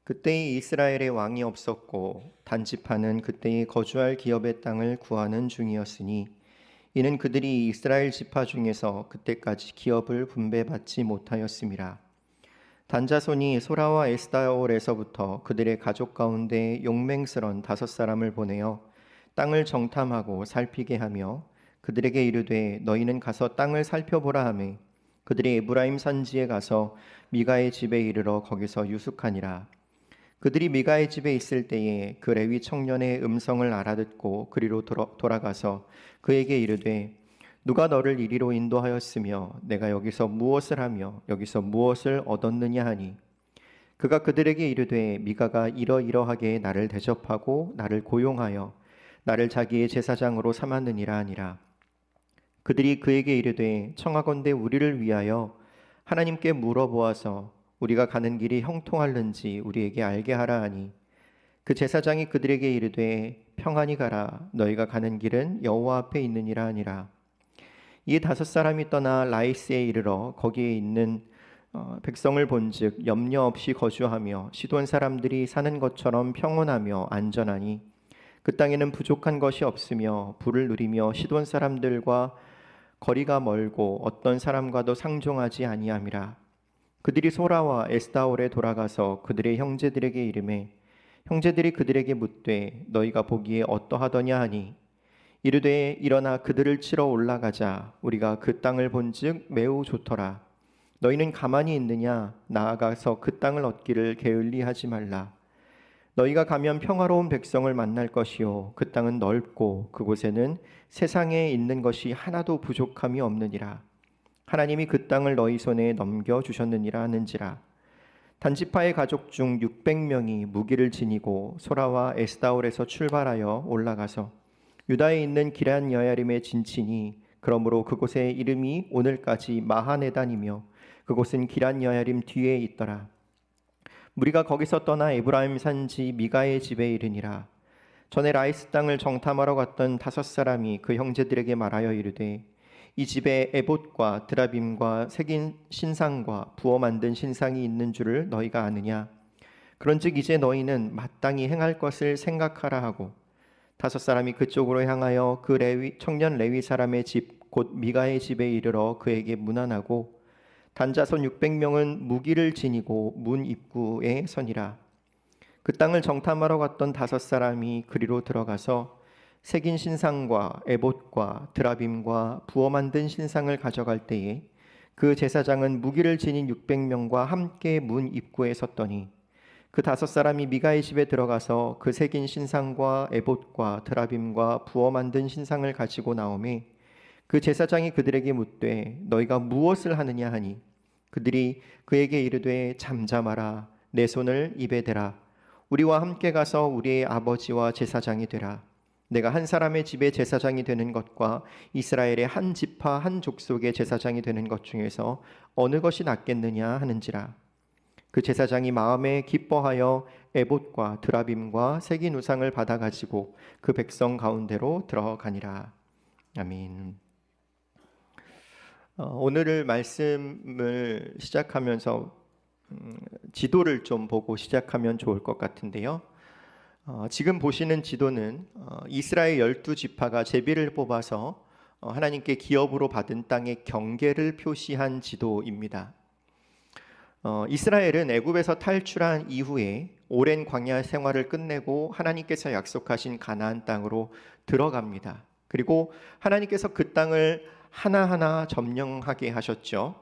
그때의 이스라엘에 왕이 없었고 단지파는 그때의 거주할 기업의 땅을 구하는 중이었으니 이는 그들이 이스라엘 지파 중에서 그때까지 기업을 분배받지 못하였음이라. 단자손이 소라와 에스다올에서부터 그들의 가족 가운데 용맹스런 5사람을 보내어 땅을 정탐하고 살피게 하며 그들에게 이르되 너희는 가서 땅을 살펴보라 하매 그들이 에브라임 산지에 가서 미가의 집에 이르러 거기서 유숙하니라. 그들이 미가의 집에 있을 때에 그 레위 청년의 음성을 알아듣고 그리로 돌아가서 그에게 이르되 누가 너를 이리로 인도하였으며 내가 여기서 무엇을 하며 여기서 무엇을 얻었느냐 하니 그가 그들에게 이르되 미가가 이러이러하게 나를 대접하고 나를 고용하여 나를 자기의 제사장으로 삼았느니라 하니라. 그들이 그에게 이르되 청하건대 우리를 위하여 하나님께 물어보아서 우리가 가는 길이 형통할는지 우리에게 알게 하라 하니 그 제사장이 그들에게 이르되 평안히 가라 너희가 가는 길은 여호와 앞에 있느니라 하니라. 이 5사람이 떠나 라이스에 이르러 거기에 있는 백성을 본즉 염려 없이 거주하며 시돈 사람들이 사는 것처럼 평온하며 안전하니 그 땅에는 부족한 것이 없으며 부를 누리며 시돈 사람들과 거리가 멀고 어떤 사람과도 상종하지 아니함이라. 그들이 소라와 에스다올에 돌아가서 그들의 형제들에게 이르매 형제들이 그들에게 묻되 너희가 보기에 어떠하더냐 하니 이르되 일어나 그들을 치러 올라가자. 우리가 그 땅을 본즉 매우 좋더라. 너희는 가만히 있느냐? 나아가서 그 땅을 얻기를 게을리하지 말라. 너희가 가면 평화로운 백성을 만날 것이요 그 땅은 넓고 그곳에는 세상에 있는 것이 하나도 부족함이 없느니라. 하나님이 그 땅을 너희 손에 넘겨주셨느니라 하는지라. 단지파의 가족 중 600명이 무기를 지니고 소라와 에스다올에서 출발하여 올라가서 유다에 있는 기럇 여야림에 진치니 그러므로 그곳의 이름이 오늘까지 마하네단이며 그곳은 기럇 여야림 뒤에 있더라. 무리가 거기서 떠나 에브라임 산지 미가의 집에 이르니라. 전에 라이스 땅을 정탐하러 갔던 5사람이 그 형제들에게 말하여 이르되 이 집에 에봇과 드라빔과 새긴 신상과 부어 만든 신상이 있는 줄을 너희가 아느냐? 그런즉 이제 너희는 마땅히 행할 것을 생각하라 하고 5사람이 그쪽으로 향하여 그 청년 레위 사람의 집 곧 미가의 집에 이르러 그에게 문안하고 단자손 600명은 무기를 지니고 문 입구에 서니라. 그 땅을 정탐하러 갔던 5사람이 그리로 들어가서 새긴 신상과 에봇과 드라빔과 부어 만든 신상을 가져갈 때에 그 제사장은 무기를 지닌 600명과 함께 문 입구에 섰더니 그 5사람이 미가의 집에 들어가서 그 새긴 신상과 에봇과 드라빔과 부어 만든 신상을 가지고 나오매 그 제사장이 그들에게 묻되 너희가 무엇을 하느냐 하니 그들이 그에게 이르되 잠잠하라 내 손을 입에 대라 우리와 함께 가서 우리의 아버지와 제사장이 되라. 내가 한 사람의 집에 제사장이 되는 것과 이스라엘의 한 지파 한 족속의 제사장이 되는 것 중에서 어느 것이 낫겠느냐 하는지라. 그 제사장이 마음에 기뻐하여 에봇과 드라빔과 새긴 우상을 받아 가지고 그 백성 가운데로 들어가니라. 아멘. 오늘 말씀을 시작하면서 지도를 좀 보고 시작하면 좋을 것 같은데요. 지금 보시는 지도는 이스라엘 12지파가 제비를 뽑아서 하나님께 기업으로 받은 땅의 경계를 표시한 지도입니다. 이스라엘은 애굽에서 탈출한 이후에 오랜 광야 생활을 끝내고 하나님께서 약속하신 가나안 땅으로 들어갑니다. 그리고 하나님께서 그 땅을 하나하나 점령하게 하셨죠.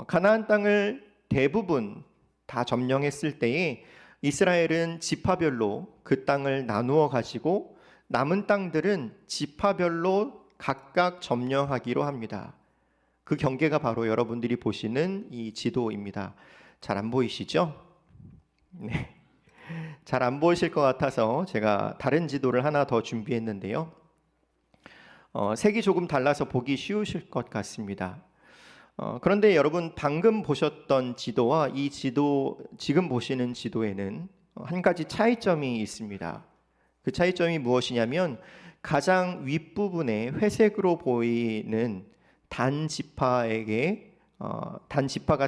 가나안 땅을 대부분 다 점령했을 때에 이스라엘은 지파별로 그 땅을 나누어 가지고 남은 땅들은 지파별로 각각 점령하기로 합니다. 그 경계가 바로 여러분들이 보시는 이 지도입니다. 잘 안 보이시죠? 네. 잘 안 보이실 것 같아서 제가 다른 지도를 하나 더 준비했는데요. 색이 조금 달라서 보기 쉬우실 것 같습니다. 그런데 여러분 방금 보셨던 지도와 이 지도, 지금 보시는 지도에는 한 가지 차이점이 있습니다. 그 차이점이 무엇이냐면 가장 윗부분에 회색으로 보이는 단지파가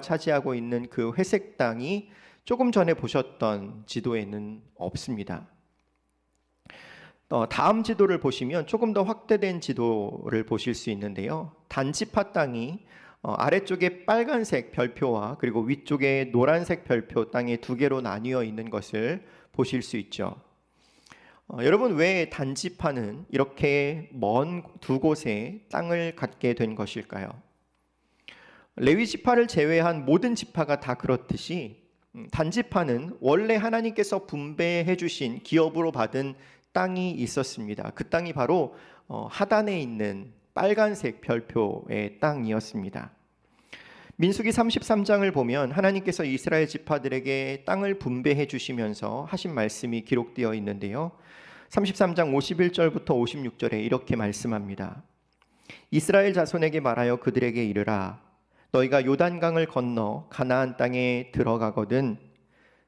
차지하고 있는 그 회색 땅이 조금 전에 보셨던 지도에는 없습니다. 다음 지도를 보시면 조금 더 확대된 지도를 보실 수 있는데요. 단지파 땅이 아래쪽에 빨간색 별표와 그리고 위쪽에 노란색 별표 땅에 두 개로 나뉘어 있는 것을 보실 수 있죠. 여러분, 왜 단지파는 이렇게 먼 두 곳에 땅을 갖게 된 것일까요? 레위 지파를 제외한 모든 지파가 다 그렇듯이 단지파는 원래 하나님께서 분배해 주신 기업으로 받은 땅이 있었습니다. 그 땅이 바로 하단에 있는 빨간색 별표의 땅이었습니다. 민수기 33장을 보면 하나님께서 이스라엘 지파들에게 땅을 분배해 주시면서 하신 말씀이 기록되어 있는데요. 33장 51절부터 56절에 이렇게 말씀합니다. 이스라엘 자손에게 말하여 그들에게 이르라. 너희가 요단강을 건너 가나안 땅에 들어가거든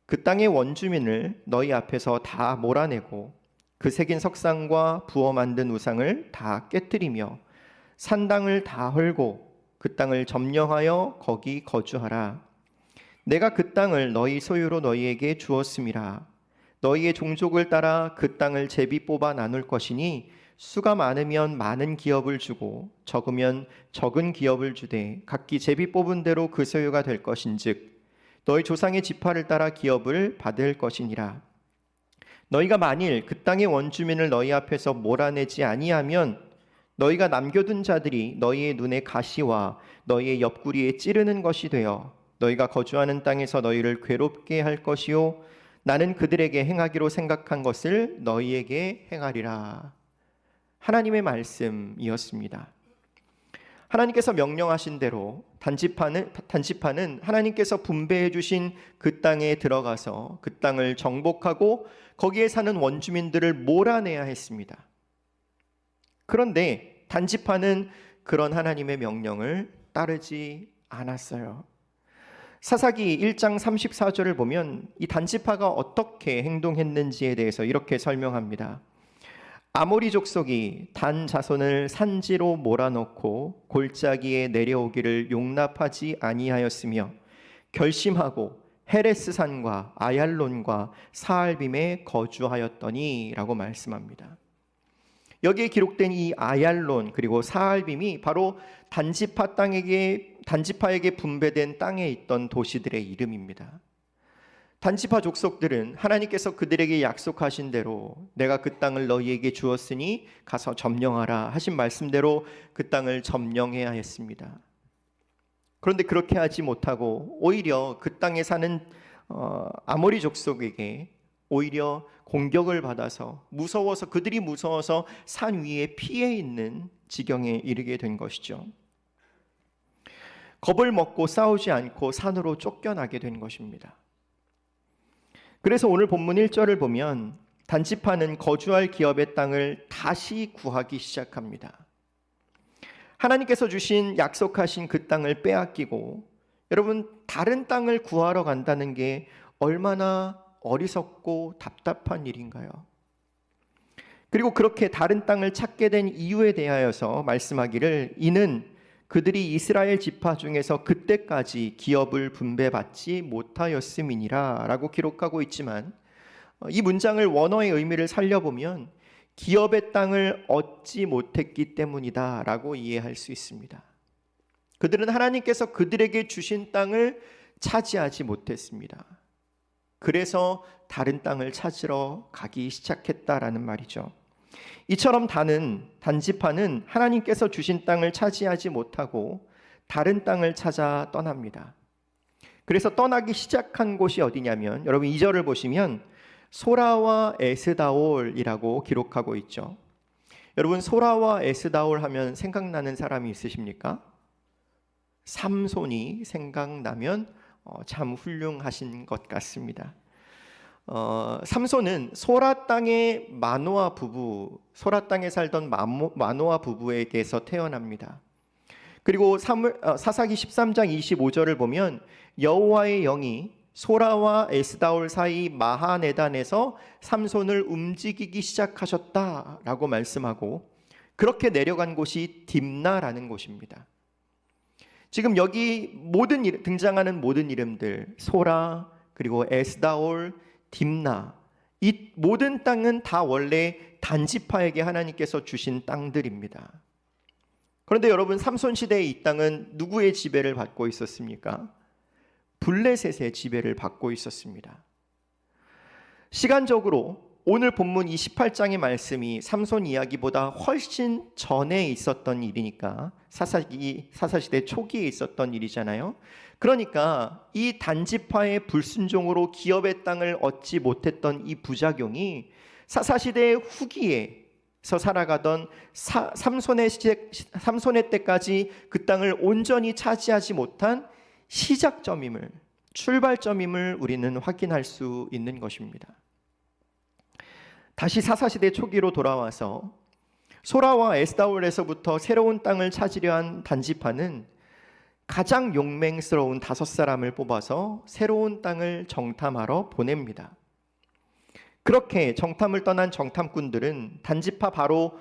그 땅의 원주민을 너희 앞에서 다 몰아내고 그 새긴 석상과 부어 만든 우상을 다 깨뜨리며 산당을 다 헐고 그 땅을 점령하여 거기 거주하라. 내가 그 땅을 너희 소유로 너희에게 주었음이라. 너희의 종족을 따라 그 땅을 제비 뽑아 나눌 것이니 수가 많으면 많은 기업을 주고 적으면 적은 기업을 주되 각기 제비 뽑은 대로 그 소유가 될 것인즉 너희 조상의 지파를 따라 기업을 받을 것이니라. 너희가 만일 그 땅의 원주민을 너희 앞에서 몰아내지 아니하면 너희가 남겨둔 자들이 너희의 눈에 가시와 너희의 옆구리에 찌르는 것이 되어 너희가 거주하는 땅에서 너희를 괴롭게 할 것이요 나는 그들에게 행하기로 생각한 것을 너희에게 행하리라. 하나님의 말씀이었습니다. 하나님께서 명령하신 대로 단지파는 하나님께서 분배해 주신 그 땅에 들어가서 그 땅을 정복하고 거기에 사는 원주민들을 몰아내야 했습니다. 그런데 단지파는 그런 하나님의 명령을 따르지 않았어요. 사사기 1장 34절을 보면 이 단지파가 어떻게 행동했는지에 대해서 이렇게 설명합니다. 아모리 족속이 단 자손을 산지로 몰아넣고 골짜기에 내려오기를 용납하지 아니하였으며 결심하고 헤레스 산과 아얄론과 사알빔에 거주하였더니 라고 말씀합니다. 여기에 기록된 이 아얄론 그리고 사알빔이 바로 단지파에게 분배된 땅에 있던 도시들의 이름입니다. 단지파 족속들은 하나님께서 그들에게 약속하신 대로 내가 그 땅을 너희에게 주었으니 가서 점령하라 하신 말씀대로 그 땅을 점령해야 했습니다. 그런데 그렇게 하지 못하고 오히려 그 땅에 사는 아모리 족속에게 오히려 공격을 받아서 그들이 무서워서 산 위에 피해 있는 지경에 이르게 된 것이죠. 겁을 먹고 싸우지 않고 산으로 쫓겨나게 된 것입니다. 그래서 오늘 본문 1절을 보면 단지파는 거주할 기업의 땅을 다시 구하기 시작합니다. 하나님께서 주신 약속하신 그 땅을 빼앗기고 여러분 다른 땅을 구하러 간다는 게 얼마나 어리석고 답답한 일인가요? 그리고 그렇게 다른 땅을 찾게 된 이유에 대하여서 말씀하기를 이는 그들이 이스라엘 지파 중에서 그때까지 기업을 분배받지 못하였음이니라 라고 기록하고 있지만 이 문장을 원어의 의미를 살려보면 기업의 땅을 얻지 못했기 때문이다 라고 이해할 수 있습니다. 그들은 하나님께서 그들에게 주신 땅을 차지하지 못했습니다. 그래서 다른 땅을 찾으러 가기 시작했다라는 말이죠. 이처럼 단지파는 하나님께서 주신 땅을 차지하지 못하고 다른 땅을 찾아 떠납니다. 그래서 떠나기 시작한 곳이 어디냐면 여러분 2절을 보시면 소라와 에스다올이라고 기록하고 있죠. 여러분 소라와 에스다올 하면 생각나는 사람이 있으십니까? 삼손이 생각나면 참 훌륭하신 것 같습니다. 삼손은 소라 땅에 소라 땅에 살던 마노아 부부에게서 태어납니다. 그리고 사사기 13장 25절을 보면 여호와의 영이 소라와 에스다올 사이 마하네단에서 삼손을 움직이기 시작하셨다라고 말씀하고 그렇게 내려간 곳이 딥나라는 곳입니다. 지금 여기 등장하는 모든 이름들 소라 그리고 에스다올, 딥나, 이 모든 땅은 다 원래 단지파에게 하나님께서 주신 땅들입니다. 그런데 여러분, 삼손 시대의 이 땅은 누구의 지배를 받고 있었습니까? 블레셋의 지배를 받고 있었습니다. 시간적으로 오늘 본문 이 18장의 말씀이 삼손 이야기보다 훨씬 전에 있었던 일이니까, 사사시대 초기에 있었던 일이잖아요. 그러니까 이 단지파의 불순종으로 기업의 땅을 얻지 못했던 이 부작용이 사사시대 후기에서 살아가던 삼손의 때까지 그 땅을 온전히 차지하지 못한 시작점임을, 출발점임을 우리는 확인할 수 있는 것입니다. 다시 사사시대 초기로 돌아와서 소라와 에스다올에서부터 새로운 땅을 찾으려 한 단지파는 가장 용맹스러운 5사람을 뽑아서 새로운 땅을 정탐하러 보냅니다. 그렇게 정탐을 떠난 정탐꾼들은 단지파 바로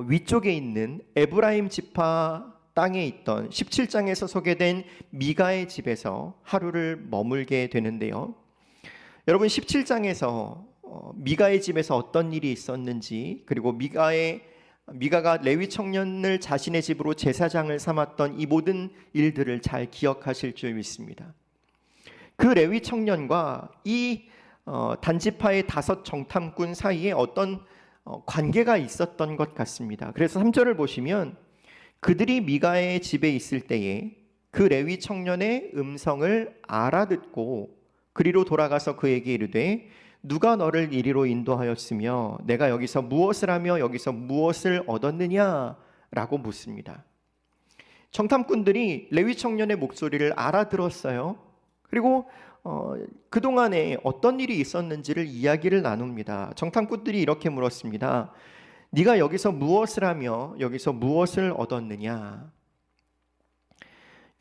위쪽에 있는 에브라임 지파 땅에 있던 17장에서 소개된 미가의 집에서 하루를 머물게 되는데요. 여러분, 17장에서 미가의 집에서 어떤 일이 있었는지, 그리고 미가가 레위 청년을 자신의 집으로 제사장을 삼았던 이 모든 일들을 잘 기억하실 줄 믿습니다. 그 레위 청년과 이 단지파의 5 정탐꾼 사이에 어떤 관계가 있었던 것 같습니다. 그래서 3절을 보시면 그들이 미가의 집에 있을 때에 그 레위 청년의 음성을 알아듣고 그리로 돌아가서 그에게 이르되 누가 너를 이리로 인도하였으며 내가 여기서 무엇을 하며 여기서 무엇을 얻었느냐? 라고 묻습니다. 정탐꾼들이 레위 청년의 목소리를 알아들었어요. 그리고 그동안에 어떤 일이 있었는지를 이야기를 나눕니다. 정탐꾼들이 이렇게 물었습니다. 네가 여기서 무엇을 하며 여기서 무엇을 얻었느냐?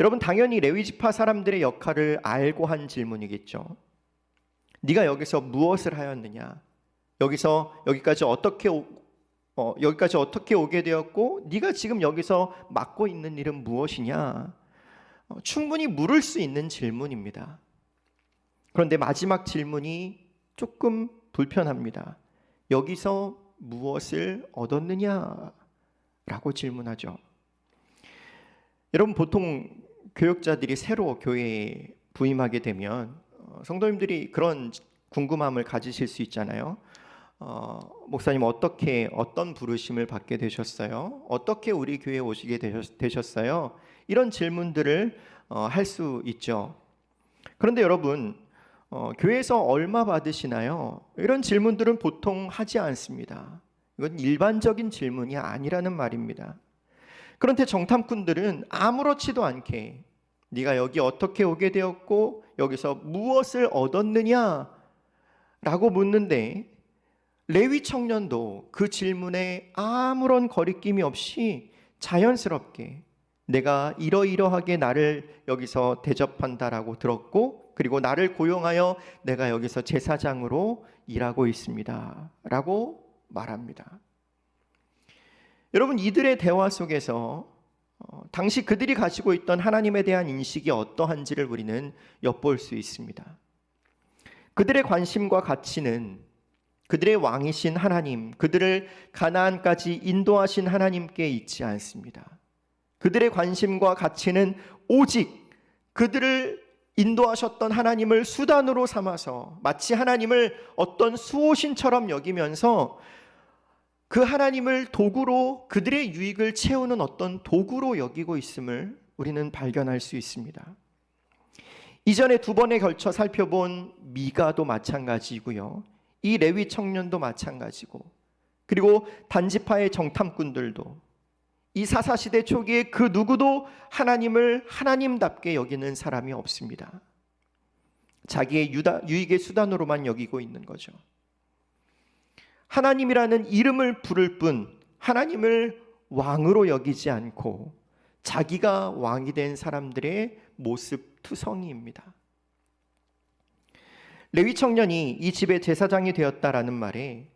여러분, 당연히 레위 지파 사람들의 역할을 알고 한 질문이겠죠. 네가 여기서 무엇을 하였느냐? 여기까지 어떻게 오게 되었고 네가 지금 여기서 맡고 있는 일은 무엇이냐? 충분히 물을 수 있는 질문입니다. 그런데 마지막 질문이 조금 불편합니다. 여기서 무엇을 얻었느냐? 라고 질문하죠. 여러분, 보통 교역자들이 새로 교회에 부임하게 되면 성도님들이 그런 궁금함을 가지실 수 있잖아요. 목사님, 어떤 부르심을 받게 되셨어요? 어떻게 우리 교회에 오시게 되셨어요? 이런 질문들을 할 수 있죠. 그런데 여러분, 교회에서 얼마 받으시나요? 이런 질문들은 보통 하지 않습니다. 이건 일반적인 질문이 아니라는 말입니다. 그런데 정탐꾼들은 아무렇지도 않게 네가 여기 어떻게 오게 되었고 여기서 무엇을 얻었느냐? 라고 묻는데 레위 청년도 그 질문에 아무런 거리낌이 없이 자연스럽게 내가 이러이러하게 나를 여기서 대접한다라고 들었고 그리고 나를 고용하여 내가 여기서 제사장으로 일하고 있습니다 라고 말합니다. 여러분, 이들의 대화 속에서 당시 그들이 가지고 있던 하나님에 대한 인식이 어떠한지를 우리는 엿볼 수 있습니다. 그들의 관심과 가치는 그들의 왕이신 하나님, 그들을 가나안까지 인도하신 하나님께 있지 않습니다. 그들의 관심과 가치는 오직 그들을 인도하셨던 하나님을 수단으로 삼아서 마치 하나님을 어떤 수호신처럼 여기면서 그 하나님을 도구로 그들의 유익을 채우는 어떤 도구로 여기고 있음을 우리는 발견할 수 있습니다. 이전에 2번에 걸쳐 살펴본 미가도 마찬가지고요. 이 레위 청년도 마찬가지고 그리고 단지파의 정탐꾼들도 이 사사시대 초기에 그 누구도 하나님을 하나님답게 여기는 사람이 없습니다. 자기의 유익의 수단으로만 여기고 있는 거죠. 하나님이라는 이름을 부를 뿐 하나님을 왕으로 여기지 않고 자기가 왕이 된 사람들의 모습 투성이입니다. 레위 청년이 이 집의 제사장이 되었다라는 말에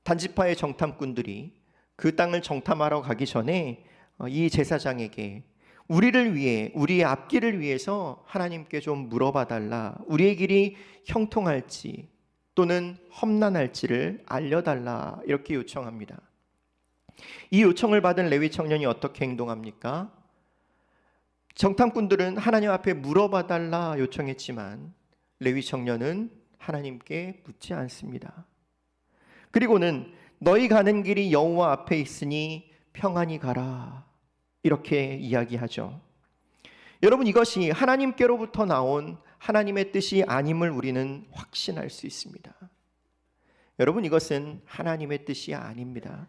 단지파의 정탐꾼들이 그 땅을 정탐하러 가기 전에 이 제사장에게 우리를 위해, 우리의 앞길을 위해서 하나님께 좀 물어봐 달라, 우리의 길이 형통할지 또는 험난할지를 알려달라, 이렇게 요청합니다. 이 요청을 받은 레위 청년이 어떻게 행동합니까? 정탐꾼들은 하나님 앞에 물어봐 달라 요청했지만 레위 청년은 하나님께 묻지 않습니다. 그리고는 너희 가는 길이 여호와 앞에 있으니 평안히 가라, 이렇게 이야기하죠. 여러분, 이것이 하나님께로부터 나온 하나님의 뜻이 아님을 우리는 확신할 수 있습니다. 여러분, 이것은 하나님의 뜻이 아닙니다.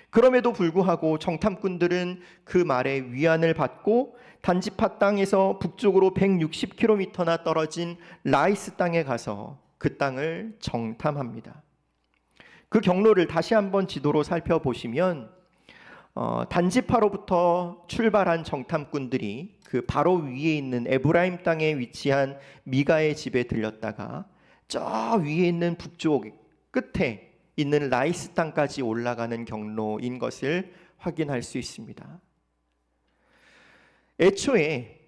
그럼에도 불구하고 정탐꾼들은 그 말에 위안을 받고 단지파 땅에서 북쪽으로 160km나 떨어진 라이스 땅에 가서 그 땅을 정탐합니다. 그 경로를 다시 한번 지도로 살펴보시면 단지파로부터 출발한 정탐꾼들이 그 바로 위에 있는 에브라임 땅에 위치한 미가의 집에 들렸다가 저 위에 있는 북쪽 끝에 있는 라이스 땅까지 올라가는 경로인 것을 확인할 수 있습니다. 애초에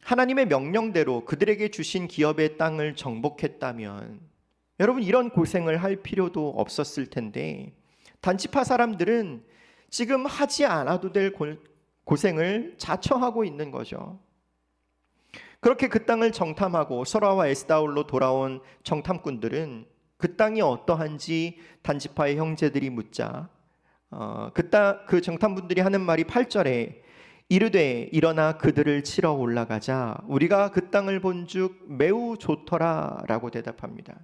하나님의 명령대로 그들에게 주신 기업의 땅을 정복했다면 여러분, 이런 고생을 할 필요도 없었을 텐데 단지파 사람들은 지금 하지 않아도 될 고생을 자처하고 있는 거죠. 그렇게 그 땅을 정탐하고 소라와 에스다올로 돌아온 정탐꾼들은 그 땅이 어떠한지 단지파의 형제들이 묻자 그 정탐꾼들이 하는 말이 8절에 이르되 일어나 그들을 치러 올라가자 우리가 그 땅을 본즉 매우 좋더라 라고 대답합니다.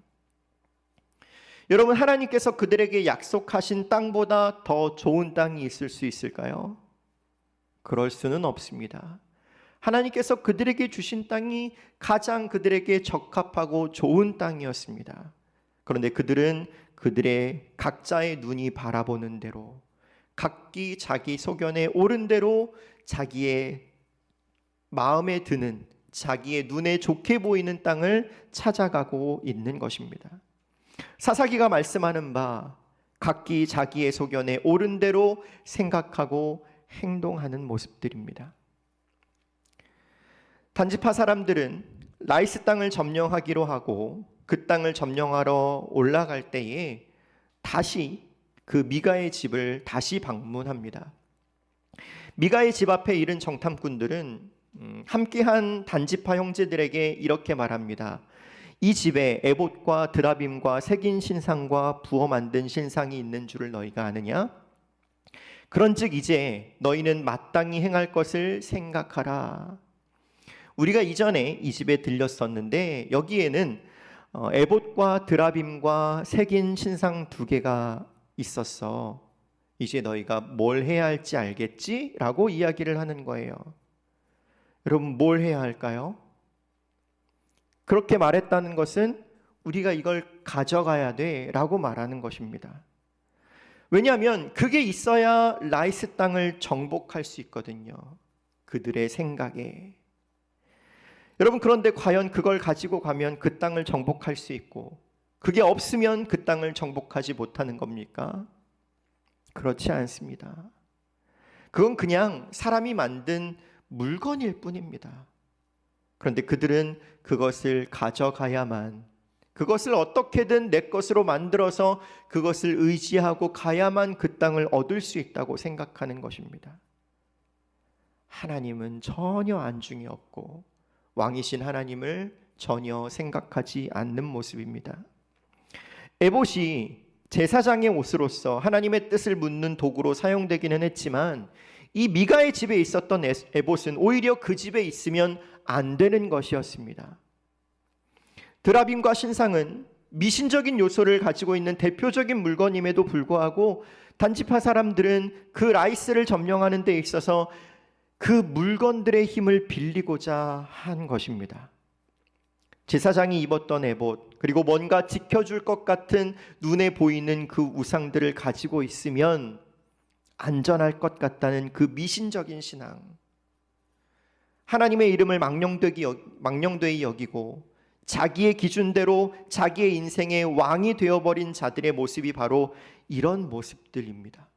여러분, 하나님께서 그들에게 약속하신 땅보다 더 좋은 땅이 있을 수 있을까요? 그럴 수는 없습니다. 하나님께서 그들에게 주신 땅이 가장 그들에게 적합하고 좋은 땅이었습니다. 그런데 그들은 그들의 각자의 눈이 바라보는 대로, 각기 자기 소견에 옳은 대로 자기의 마음에 드는, 자기의 눈에 좋게 보이는 땅을 찾아가고 있는 것입니다. 사사기가 말씀하는 바 각기 자기의 소견에 옳은 대로 생각하고 행동하는 모습들입니다. 단지파 사람들은 라이스 땅을 점령하기로 하고 그 땅을 점령하러 올라갈 때에 다시 그 미가의 집을 다시 방문합니다. 미가의 집 앞에 이른 정탐꾼들은 함께한 단지파 형제들에게 이렇게 말합니다. 이 집에 에봇과 드라빔과 새긴 신상과 부어 만든 신상이 있는 줄을 너희가 아느냐? 그런즉 이제 너희는 마땅히 행할 것을 생각하라. 우리가 이전에 이 집에 들렸었는데 여기에는 에봇과 드라빔과 새긴 신상 2개가 있었어. 이제 너희가 뭘 해야 할지 알겠지? 라고 이야기를 하는 거예요. 여러분, 뭘 해야 할까요? 그렇게 말했다는 것은 우리가 이걸 가져가야 돼 라고 말하는 것입니다. 왜냐하면 그게 있어야 라이스 땅을 정복할 수 있거든요. 그들의 생각에. 여러분, 그런데 과연 그걸 가지고 가면 그 땅을 정복할 수 있고 그게 없으면 그 땅을 정복하지 못하는 겁니까? 그렇지 않습니다. 그건 그냥 사람이 만든 물건일 뿐입니다. 그런데 그들은 그것을 가져가야만, 그것을 어떻게든 내 것으로 만들어서 그것을 의지하고 가야만 그 땅을 얻을 수 있다고 생각하는 것입니다. 하나님은 전혀 안중이 없고 왕이신 하나님을 전혀 생각하지 않는 모습입니다. 에봇이 제사장의 옷으로서 하나님의 뜻을 묻는 도구로 사용되기는 했지만 이 미가의 집에 있었던 에봇은 오히려 그 집에 있으면 안 되는 것이었습니다. 드라빔과 신상은 미신적인 요소를 가지고 있는 대표적인 물건임에도 불구하고 단지파 사람들은 그 라이스를 점령하는 데 있어서 그 물건들의 힘을 빌리고자 한 것입니다. 제사장이 입었던 에봇, 그리고 뭔가 지켜줄 것 같은 눈에 보이는 그 우상들을 가지고 있으면 안전할 것 같다는 그 미신적인 신앙, 하나님의 이름을 망령되이 여기고 자기의 기준대로 자기의 인생의 왕이 되어버린 자들의 모습이 바로 이런 모습들입니다.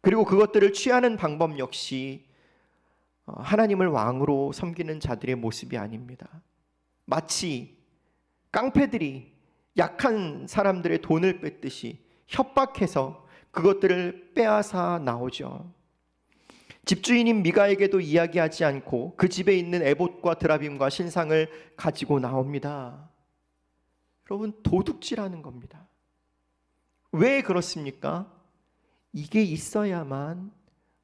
그리고 그것들을 취하는 방법 역시 하나님을 왕으로 섬기는 자들의 모습이 아닙니다. 마치 깡패들이 약한 사람들의 돈을 뺏듯이 협박해서 그것들을 빼앗아 나오죠. 집주인인 미가에게도 이야기하지 않고 그 집에 있는 에봇과 드라빔과 신상을 가지고 나옵니다. 여러분, 도둑질하는 겁니다. 왜 그렇습니까? 이게 있어야만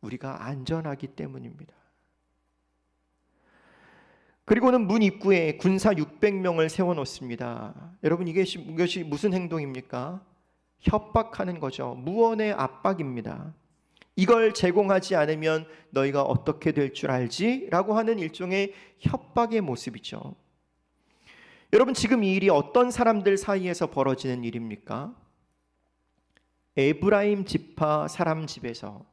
우리가 안전하기 때문입니다. 그리고는 문 입구에 군사 600명을 세워놓습니다. 여러분, 이것이 무슨 행동입니까? 협박하는 거죠. 무언의 압박입니다. 이걸 제공하지 않으면 너희가 어떻게 될 줄 알지? 라고 하는 일종의 협박의 모습이죠. 여러분, 지금 이 일이 어떤 사람들 사이에서 벌어지는 일입니까? 에브라임 지파 사람 집에서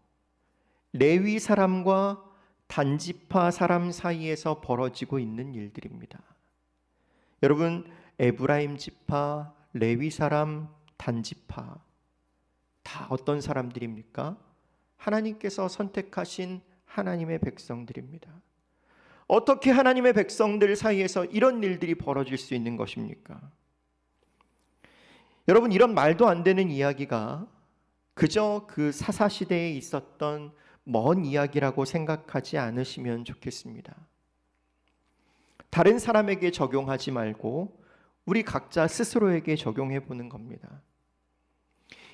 레위 사람과 단지파 사람 사이에서 벌어지고 있는 일들입니다. 여러분, 에브라임 지파, 레위 사람, 단지파 다 어떤 사람들입니까? 하나님께서 선택하신 하나님의 백성들입니다. 어떻게 하나님의 백성들 사이에서 이런 일들이 벌어질 수 있는 것입니까? 여러분, 이런 말도 안 되는 이야기가 그저 그 사사시대에 있었던 먼 이야기라고 생각하지 않으시면 좋겠습니다. 다른 사람에게 적용하지 말고 우리 각자 스스로에게 적용해 보는 겁니다.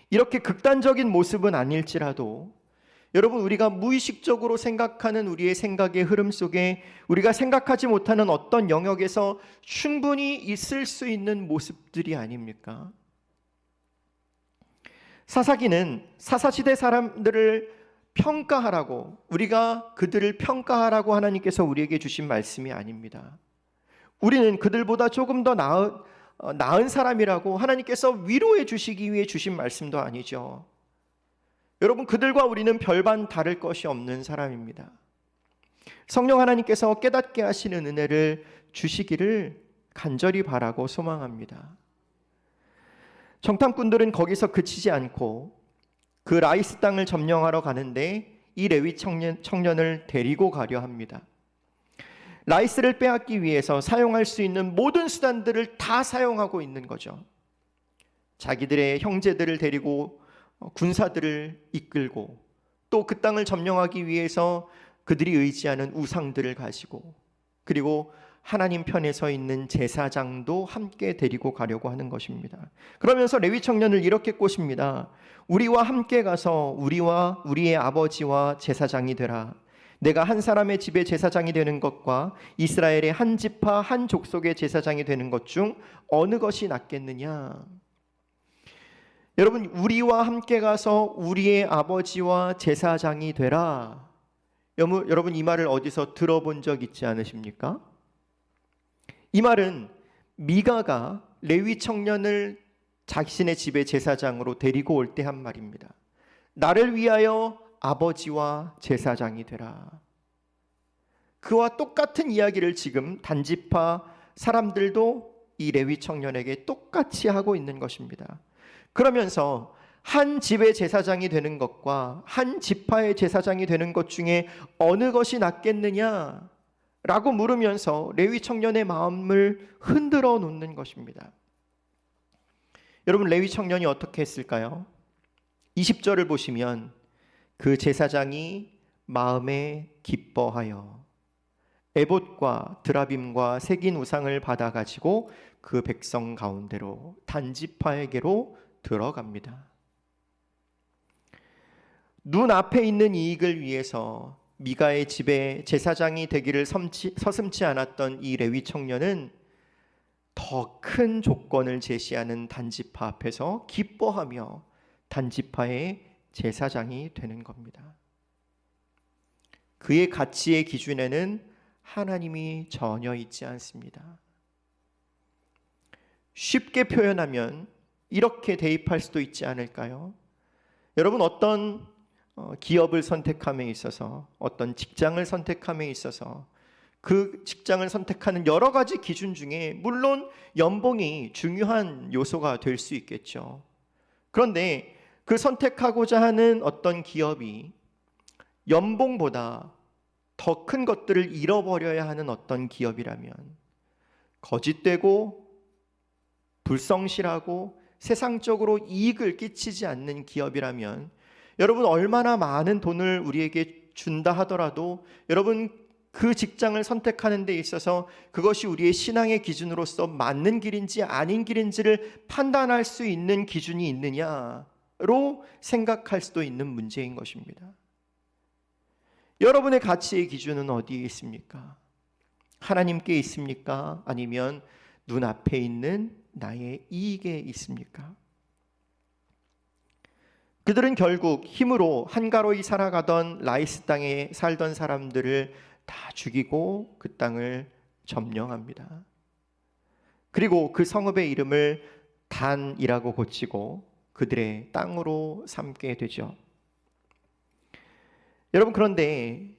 이렇게 극단적인 모습은 아닐지라도 여러분, 우리가 무의식적으로 생각하는 우리의 생각의 흐름 속에 우리가 생각하지 못하는 어떤 영역에서 충분히 있을 수 있는 모습들이 아닙니까? 사사기는 사사시대 사람들을 평가하라고, 우리가 그들을 평가하라고 하나님께서 우리에게 주신 말씀이 아닙니다. 우리는 그들보다 조금 더 나은 사람이라고 하나님께서 위로해 주시기 위해 주신 말씀도 아니죠. 여러분, 그들과 우리는 별반 다를 것이 없는 사람입니다. 성령 하나님께서 깨닫게 하시는 은혜를 주시기를 간절히 바라고 소망합니다. 정탐꾼들은 거기서 그치지 않고 그 라이스 땅을 점령하러 가는데 이 레위 청년을 데리고 가려 합니다. 라이스를 빼앗기 위해서 사용할 수 있는 모든 수단들을 다 사용하고 있는 거죠. 자기들의 형제들을 데리고 군사들을 이끌고 또 그 땅을 점령하기 위해서 그들이 의지하는 우상들을 가지고, 그리고 하나님 편에 서 있는 제사장도 함께 데리고 가려고 하는 것입니다. 그러면서 레위 청년을 이렇게 꼬십니다. 우리와 함께 가서 우리와 우리의 아버지와 제사장이 되라. 내가 한 사람의 집에 제사장이 되는 것과 이스라엘의 한 지파 한 족속의 제사장이 되는 것 중 어느 것이 낫겠느냐? 여러분, 우리와 함께 가서 우리의 아버지와 제사장이 되라. 여러분, 이 말을 어디서 들어본 적 있지 않으십니까? 이 말은 미가가 레위 청년을 자신의 집에 제사장으로 데리고 올 때 한 말입니다. 나를 위하여 아버지와 제사장이 되라. 그와 똑같은 이야기를 지금 단지파 사람들도 이 레위 청년에게 똑같이 하고 있는 것입니다. 그러면서 한 집의 제사장이 되는 것과 한 지파의 제사장이 되는 것 중에 어느 것이 낫겠느냐 라고 물으면서 레위 청년의 마음을 흔들어 놓는 것입니다. 여러분, 레위 청년이 어떻게 했을까요? 20절을 보시면 그 제사장이 마음에 기뻐하여 에봇과 드라빔과 새긴 우상을 받아가지고 그 백성 가운데로 단지파에게로 들어갑니다. 눈앞에 있는 이익을 위해서 미가의 집에 제사장이 되기를 서슴지 않았던 이 레위 청년은 더 큰 조건을 제시하는 단지파 앞에서 기뻐하며 단지파의 제사장이 되는 겁니다. 그의 가치의 기준에는 하나님이 전혀 있지 않습니다. 쉽게 표현하면 이렇게 대입할 수도 있지 않을까요? 여러분, 어떤 기업을 선택함에 있어서, 어떤 직장을 선택함에 있어서 그 직장을 선택하는 여러 가지 기준 중에 물론 연봉이 중요한 요소가 될 수 있겠죠. 그런데 그 선택하고자 하는 어떤 기업이 연봉보다 더 큰 것들을 잃어버려야 하는 어떤 기업이라면, 거짓되고 불성실하고 세상적으로 이익을 끼치지 않는 기업이라면, 여러분 얼마나 많은 돈을 우리에게 준다 하더라도 여러분 그 직장을 선택하는 데 있어서 그것이 우리의 신앙의 기준으로서 맞는 길인지 아닌 길인지를 판단할 수 있는 기준이 있느냐로 생각할 수도 있는 문제인 것입니다. 여러분의 가치의 기준은 어디에 있습니까? 하나님께 있습니까? 아니면 눈앞에 있는 나의 이익에 있습니까? 그들은 결국 힘으로 한가로이 살아가던 라이스 땅에 살던 사람들을 다 죽이고 그 땅을 점령합니다. 그리고 그 성읍의 이름을 단이라고 고치고 그들의 땅으로 삼게 되죠. 여러분, 그런데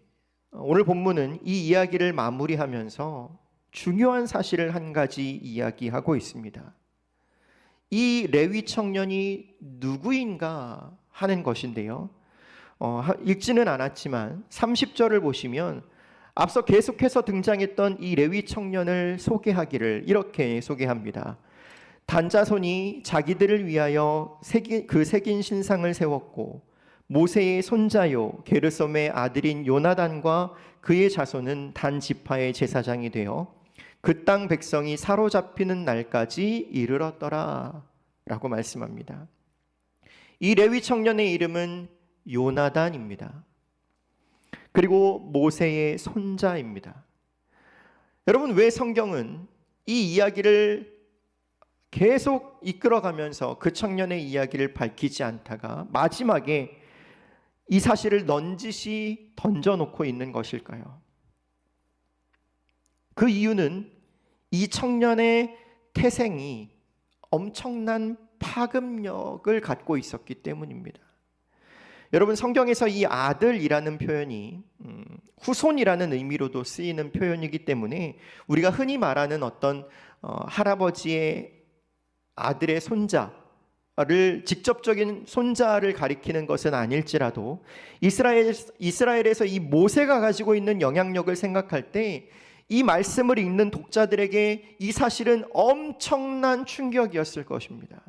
오늘 본문은 이 이야기를 마무리하면서 중요한 사실을 한 가지 이야기하고 있습니다. 이 레위 청년이 누구인가 하는 것인데요. 읽지는 않았지만 30절을 보시면 앞서 계속해서 등장했던 이 레위 청년을 소개하기를 이렇게 소개합니다. 단 자손이 자기들을 위하여 새긴 신상을 세웠고 모세의 손자요 게르솜의 아들인 요나단과 그의 자손은 단 지파의 제사장이 되어 그 땅 백성이 사로잡히는 날까지 이르렀더라 라고 말씀합니다. 이 레위 청년의 이름은 요나단입니다. 그리고 모세의 손자입니다. 여러분, 왜 성경은 이 이야기를 계속 이끌어가면서 그 청년의 이야기를 밝히지 않다가 마지막에 이 사실을 넌지시 던져놓고 있는 것일까요? 그 이유는 이 청년의 태생이 엄청난 파급력을 갖고 있었기 때문입니다. 여러분, 성경에서 이 아들이라는 표현이 후손이라는 의미로도 쓰이는 표현이기 때문에 우리가 흔히 말하는 어떤 할아버지의 아들의 손자를 직접적인 손자를 가리키는 것은 아닐지라도 이스라엘에서 이 모세가 가지고 있는 영향력을 생각할 때 이 말씀을 읽는 독자들에게 이 사실은 엄청난 충격이었을 것입니다.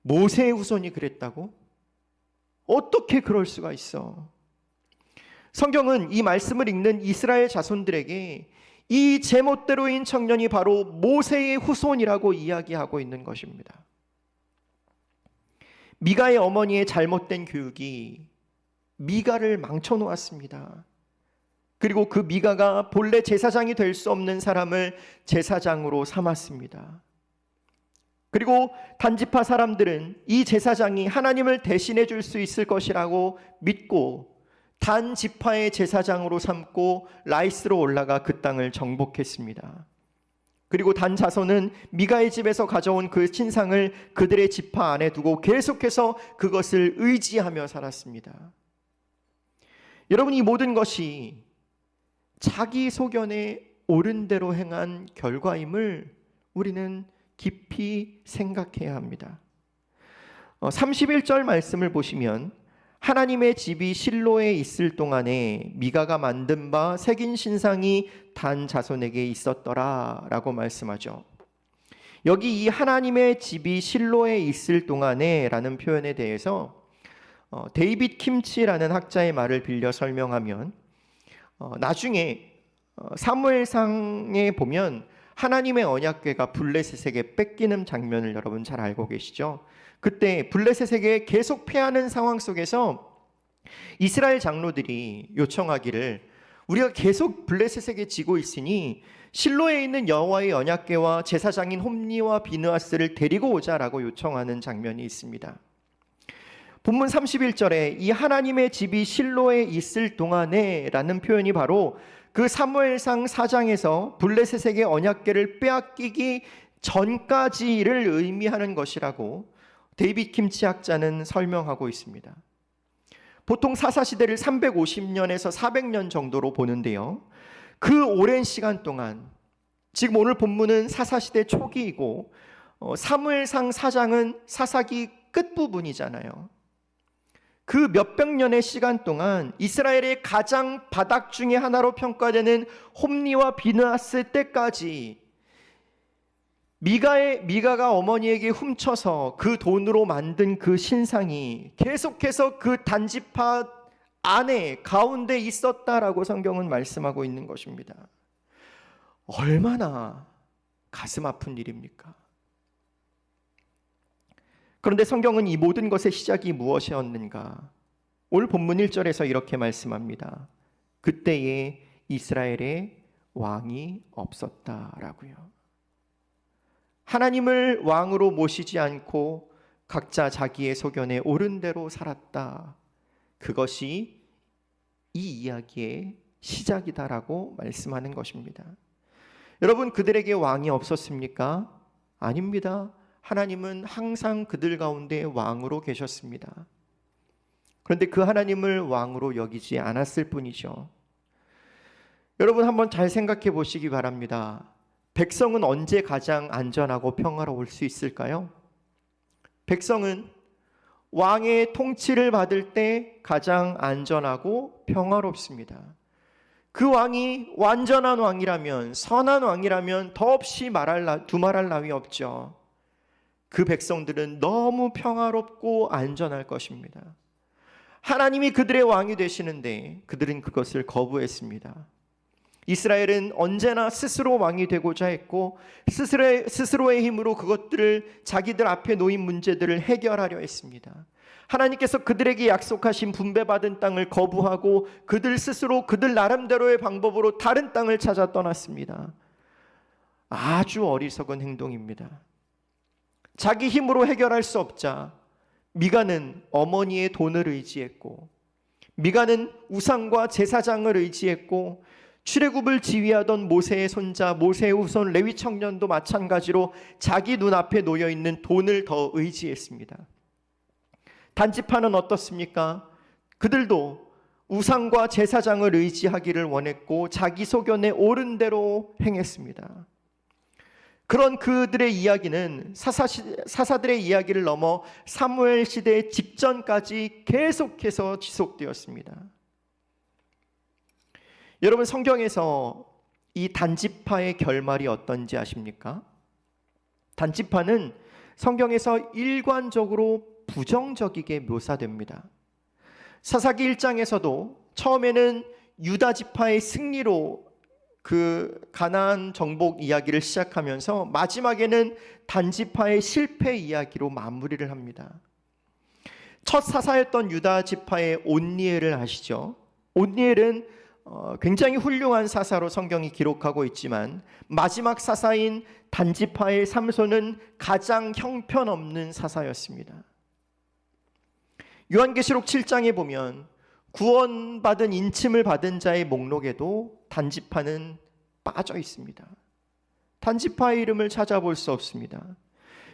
모세의 후손이 그랬다고? 어떻게 그럴 수가 있어? 성경은 이 말씀을 읽는 이스라엘 자손들에게 이 제멋대로인 청년이 바로 모세의 후손이라고 이야기하고 있는 것입니다. 미가의 어머니의 잘못된 교육이 미가를 망쳐놓았습니다. 그리고 그 미가가 본래 제사장이 될 수 없는 사람을 제사장으로 삼았습니다. 그리고 단지파 사람들은 이 제사장이 하나님을 대신해 줄 수 있을 것이라고 믿고 단지파의 제사장으로 삼고 라이스로 올라가 그 땅을 정복했습니다. 그리고 단 자손은 미가의 집에서 가져온 그 신상을 그들의 지파 안에 두고 계속해서 그것을 의지하며 살았습니다. 여러분, 이 모든 것이 자기 소견에 옳은 대로 행한 결과임을 우리는 깊이 생각해야 합니다. 31절 말씀을 보시면 하나님의 집이 실로에 있을 동안에 미가가 만든 바 새긴 신상이 단 자손에게 있었더라 라고 말씀하죠. 여기 이 하나님의 집이 실로에 있을 동안에 라는 표현에 대해서 데이빗 킴치라는 학자의 말을 빌려 설명하면 나중에 사무엘상에 보면 하나님의 언약궤가 블레셋에게 뺏기는 장면을 여러분 잘 알고 계시죠? 그때 블레셋에게 계속 패하는 상황 속에서 이스라엘 장로들이 요청하기를 우리가 계속 블레셋에게 지고 있으니 실로에 있는 여호와의 언약궤와 제사장인 홈니와 비느하스를 데리고 오자라고 요청하는 장면이 있습니다. 본문 31절에 이 하나님의 집이 실로에 있을 동안에 라는 표현이 바로 그 사무엘상 4장에서 블레셋에게 언약궤를 빼앗기기 전까지를 의미하는 것이라고 데이빗 킴치 학자는 설명하고 있습니다. 보통 사사시대를 350년에서 400년 정도로 보는데요, 그 오랜 시간 동안, 지금 오늘 본문은 사사시대 초기이고 사무엘상 4장은 사사기 끝부분이잖아요. 그 몇백 년의 시간 동안 이스라엘의 가장 바닥 중에 하나로 평가되는 홈리와 비느하스 때까지 미가가 어머니에게 훔쳐서 그 돈으로 만든 그 신상이 계속해서 그 단지파 안에 가운데 있었다라고 성경은 말씀하고 있는 것입니다. 얼마나 가슴 아픈 일입니까? 그런데 성경은 이 모든 것의 시작이 무엇이었는가? 오늘 본문 1절에서 이렇게 말씀합니다. 그때에 이스라엘에 왕이 없었다라고요. 하나님을 왕으로 모시지 않고 각자 자기의 소견에 옳은 대로 살았다. 그것이 이 이야기의 시작이다라고 말씀하는 것입니다. 여러분, 그들에게 왕이 없었습니까? 아닙니다. 하나님은 항상 그들 가운데 왕으로 계셨습니다. 그런데 그 하나님을 왕으로 여기지 않았을 뿐이죠. 여러분, 한번 잘 생각해 보시기 바랍니다. 백성은 언제 가장 안전하고 평화로울 수 있을까요? 백성은 왕의 통치를 받을 때 가장 안전하고 평화롭습니다. 그 왕이 완전한 왕이라면, 선한 왕이라면 더없이 두말할 나위 없죠. 그 백성들은 너무 평화롭고 안전할 것입니다. 하나님이 그들의 왕이 되시는데 그들은 그것을 거부했습니다. 이스라엘은 언제나 스스로 왕이 되고자 했고 스스로의 힘으로 그것들을 자기들 앞에 놓인 문제들을 해결하려 했습니다. 하나님께서 그들에게 약속하신 분배받은 땅을 거부하고 그들 스스로 그들 나름대로의 방법으로 다른 땅을 찾아 떠났습니다. 아주 어리석은 행동입니다. 자기 힘으로 해결할 수 없자 미가는 어머니의 돈을 의지했고, 미가는 우상과 제사장을 의지했고, 출애굽을 지휘하던 모세의 손자 모세의 후손 레위 청년도 마찬가지로 자기 눈앞에 놓여있는 돈을 더 의지했습니다. 단지파는 어떻습니까? 그들도 우상과 제사장을 의지하기를 원했고 자기 소견에 옳은 대로 행했습니다. 그런 그들의 이야기는 사사들의 이야기를 넘어 사무엘 시대 직전까지 계속해서 지속되었습니다. 여러분, 성경에서 이 단지파의 결말이 어떤지 아십니까? 단지파는 성경에서 일관적으로 부정적이게 묘사됩니다. 사사기 1장에서도 처음에는 유다 지파의 승리로 그 가나안 정복 이야기를 시작하면서 마지막에는 단지파의 실패 이야기로 마무리를 합니다. 첫 사사였던 유다 지파의 온니엘을 아시죠? 온니엘은 굉장히 훌륭한 사사로 성경이 기록하고 있지만 마지막 사사인 단지파의 삼손은 가장 형편없는 사사였습니다. 요한계시록 7장에 보면 구원받은 인침을 받은 자의 목록에도 단지파는 빠져 있습니다. 단지파의 이름을 찾아볼 수 없습니다.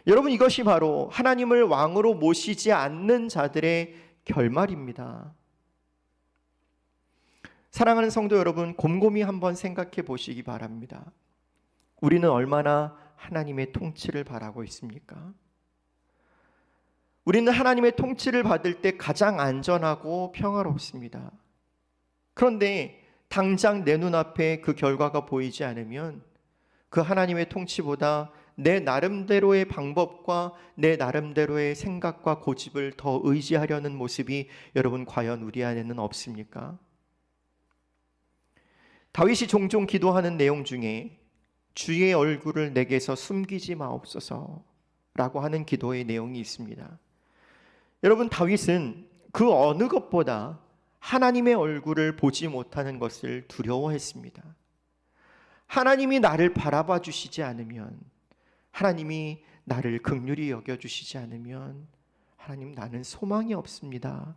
여러분, 이것이 바로 하나님을 왕으로 모시지 않는 자들의 결말입니다. 사랑하는 성도 여러분, 곰곰이 한번 생각해 보시기 바랍니다. 우리는 얼마나 하나님의 통치를 바라고 있습니까? 우리는 하나님의 통치를 받을 때 가장 안전하고 평화롭습니다. 그런데 당장 내 눈앞에 그 결과가 보이지 않으면 그 하나님의 통치보다 내 나름대로의 방법과 내 나름대로의 생각과 고집을 더 의지하려는 모습이 여러분 과연 우리 안에는 없습니까? 다윗이 종종 기도하는 내용 중에 주의 얼굴을 내게서 숨기지 마옵소서 라고 하는 기도의 내용이 있습니다. 여러분, 다윗은 그 어느 것보다 하나님의 얼굴을 보지 못하는 것을 두려워했습니다. 하나님이 나를 바라봐 주시지 않으면, 하나님이 나를 긍휼히 여겨주시지 않으면 하나님, 나는 소망이 없습니다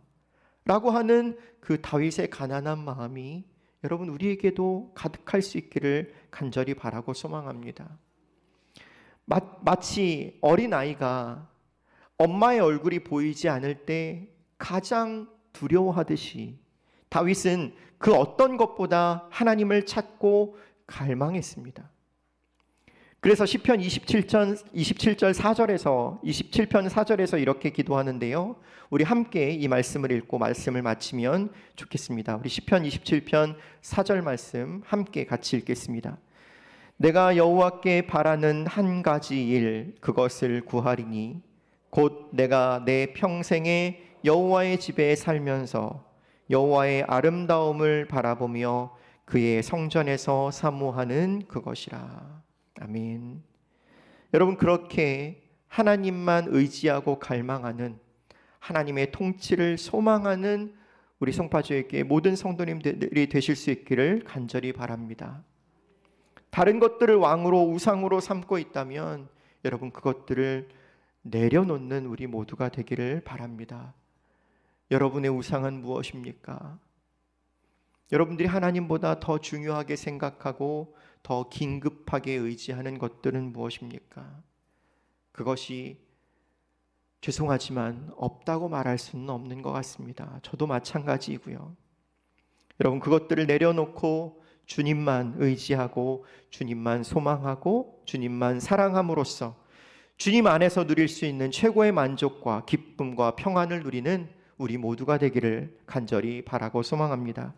라고 하는 그 다윗의 가난한 마음이 여러분 우리에게도 가득할 수 있기를 간절히 바라고 소망합니다. 마치 어린아이가 엄마의 얼굴이 보이지 않을 때 가장 두려워하듯이 다윗은 그 어떤 것보다 하나님을 찾고 갈망했습니다. 그래서 시편 27절 4절에서 27편 4절에서 이렇게 기도하는데요. 우리 함께 이 말씀을 읽고 말씀을 마치면 좋겠습니다. 우리 시편 27편 4절 말씀 함께 같이 읽겠습니다. 내가 여호와께 바라는 한 가지 일 그것을 구하리니 곧 내가 내 평생에 여호와의 집에 살면서 여호와의 아름다움을 바라보며 그의 성전에서 사모하는 그것이라. 아멘. 여러분, 그렇게 하나님만 의지하고 갈망하는, 하나님의 통치를 소망하는 우리 송파주에게 모든 성도님들이 되실 수 있기를 간절히 바랍니다. 다른 것들을 왕으로 우상으로 삼고 있다면 여러분, 그것들을 내려놓는 우리 모두가 되기를 바랍니다. 여러분의 우상은 무엇입니까? 여러분들이 하나님보다 더 중요하게 생각하고 더 긴급하게 의지하는 것들은 무엇입니까? 그것이 죄송하지만 없다고 말할 수는 없는 것 같습니다. 저도 마찬가지이고요. 여러분, 그것들을 내려놓고 주님만 의지하고 주님만 소망하고 주님만 사랑함으로써 주님 안에서 누릴 수 있는 최고의 만족과 기쁨과 평안을 누리는 우리 모두가 되기를 간절히 바라고 소망합니다.